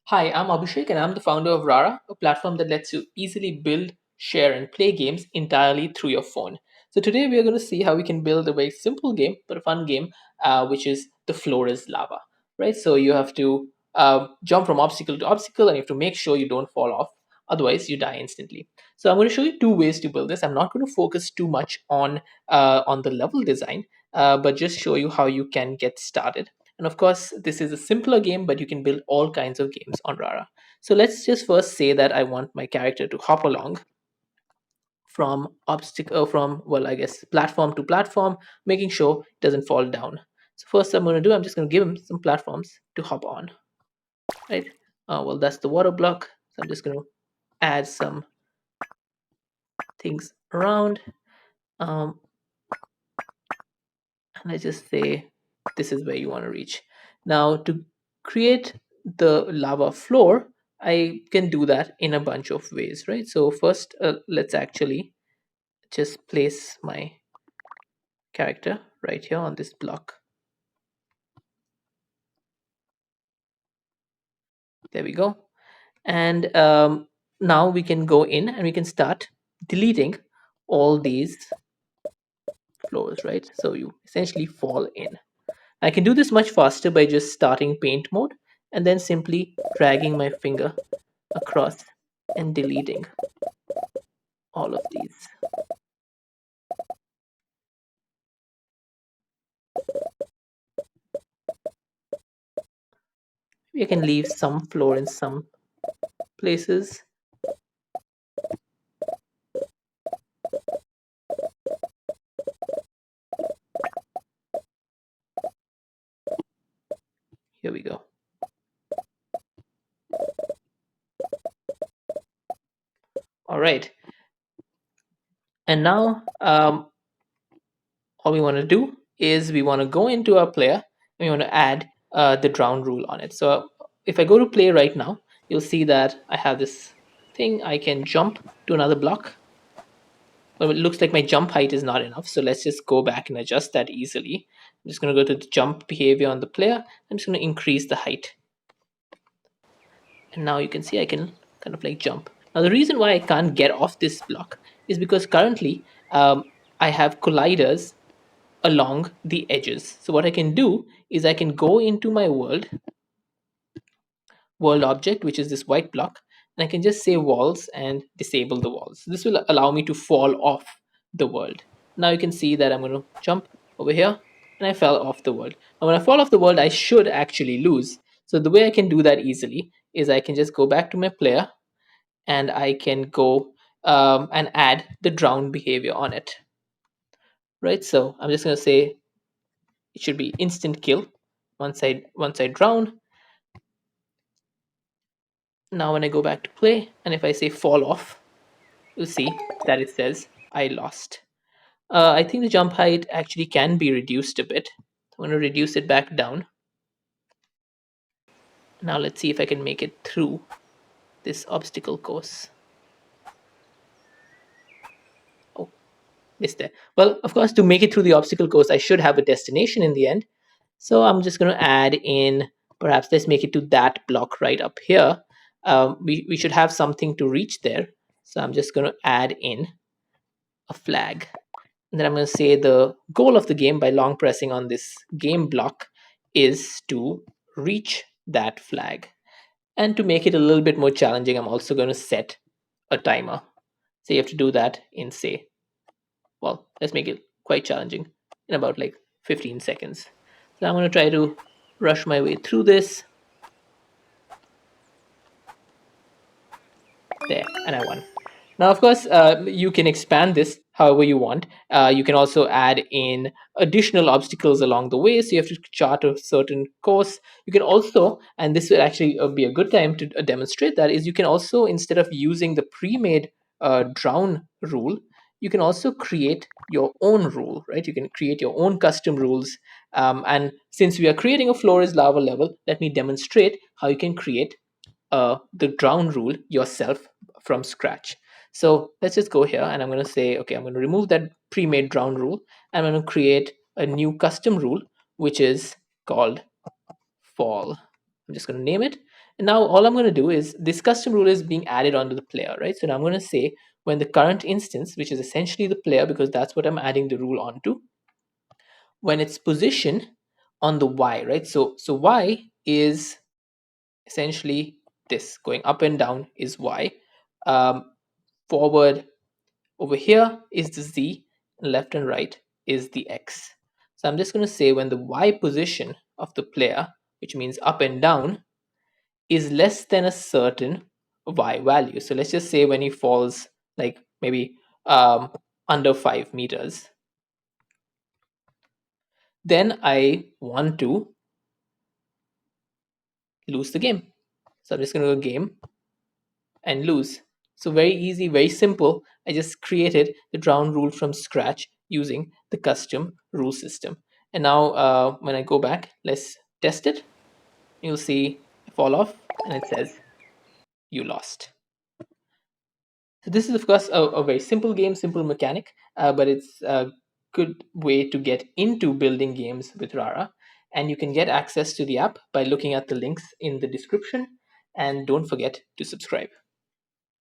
Hi, I'm Abhishek and I'm the founder of Rara, a platform that lets you easily build, share, and play games entirely through your phone. So, today we are going to see how we can build a very simple game, but a fun game, which is The Floor is Lava. Right? So, you have to jump from obstacle to obstacle and you have to make sure you don't fall off, otherwise, you die instantly. So, I'm going to show you two ways to build this. I'm not going to focus too much on the level design, but just show you how you can get started. And of course, this is a simpler game, but you can build all kinds of games on Rara. So let's just first say that I want my character to hop along from I guess platform to platform, making sure it doesn't fall down. So first I'm going to do, I'm just going to give him some platforms to hop on, right? That's the water block. So I'm just going to add some things around. Um, and I just say this is where you want to reach. Now to create the lava floor, I can do that in a bunch of ways, right? So first, let's actually just place my character right here on this block. There we go. And now we can go in and we can start deleting all these floors, right? So you essentially fall in. I can do this much faster by just starting paint mode and then simply dragging my finger across and deleting all of these. We can leave some floor in some places. Here we go. All right. And now all we want to do is we want to go into our player and we want to add the drown rule on it. So if I go to play right now, you'll see that I have this thing. I can jump to another block. Well, it looks like my jump height is not enough. So let's just go back and adjust that easily. I'm just going to go to the jump behavior on the player. I'm just going to increase the height. And now you can see I can kind of like jump. Now the reason why I can't get off this block is because currently I have colliders along the edges. So what I can do is I can go into my world object, which is this white block, and I can just say walls and disable the walls. This will allow me to fall off the world. Now you can see that I'm going to jump over here and I fell off the world. Now when I fall off the world, I should actually lose. So the way I can do that easily is I can just go back to my player and I can go and add the drown behavior on it. Right, so I'm just going to say it should be instant kill once I drown. Now when I go back to play and if I say fall off, you'll see that it says I lost. I think the jump height actually can be reduced a bit. I'm going to reduce it back down. Now let's see if I can make it through this obstacle course. Oh, missed there. Well, of course, to make it through the obstacle course, I should have a destination in the end. So I'm just going to add in, perhaps let's make it to that block right up here. We should have something to reach there. So I'm just going to add in a flag. And then I'm going to say the goal of the game by long pressing on this game block is to reach that flag. And to make it a little bit more challenging, I'm also going to set a timer. So you have to do that in, say, well, let's make it quite challenging in about like 15 seconds. So I'm going to try to rush my way through this. There, and I won. Now, of course, you can expand this however you want. You can also add in additional obstacles along the way. So you have to chart a certain course. You can also, and this will actually be a good time to demonstrate that, is you can also, instead of using the pre-made drown rule, you can also create your own rule, right? You can create your own custom rules. And since we are creating a floor is lava level, let me demonstrate how you can create the drown rule yourself from scratch. So let's just go here and I'm going to say, okay, I'm going to remove that pre-made drown rule. And I'm going to create a new custom rule, which is called fall. I'm just going to name it. And now all I'm going to do is this custom rule is being added onto the player, right? So now I'm going to say when the current instance, which is essentially the player because that's what I'm adding the rule onto, when its position on the y, right? So y is essentially this going up and down is y. Forward over here is the z, and left and right is the x. So I'm just going to say when the y position of the player, which means up and down, is less than a certain y value. So let's just say when he falls like maybe under 5 meters, then I want to lose the game. So I'm just going to go game and lose. So very easy, very simple. I just created the drown rule from scratch using the custom rule system. And now when I go back, let's test it. You'll see I fall off and it says you lost. So this is of course a very simple game, simple mechanic, but it's a good way to get into building games with Rara. And you can get access to the app by looking at the links in the description. And don't forget to subscribe.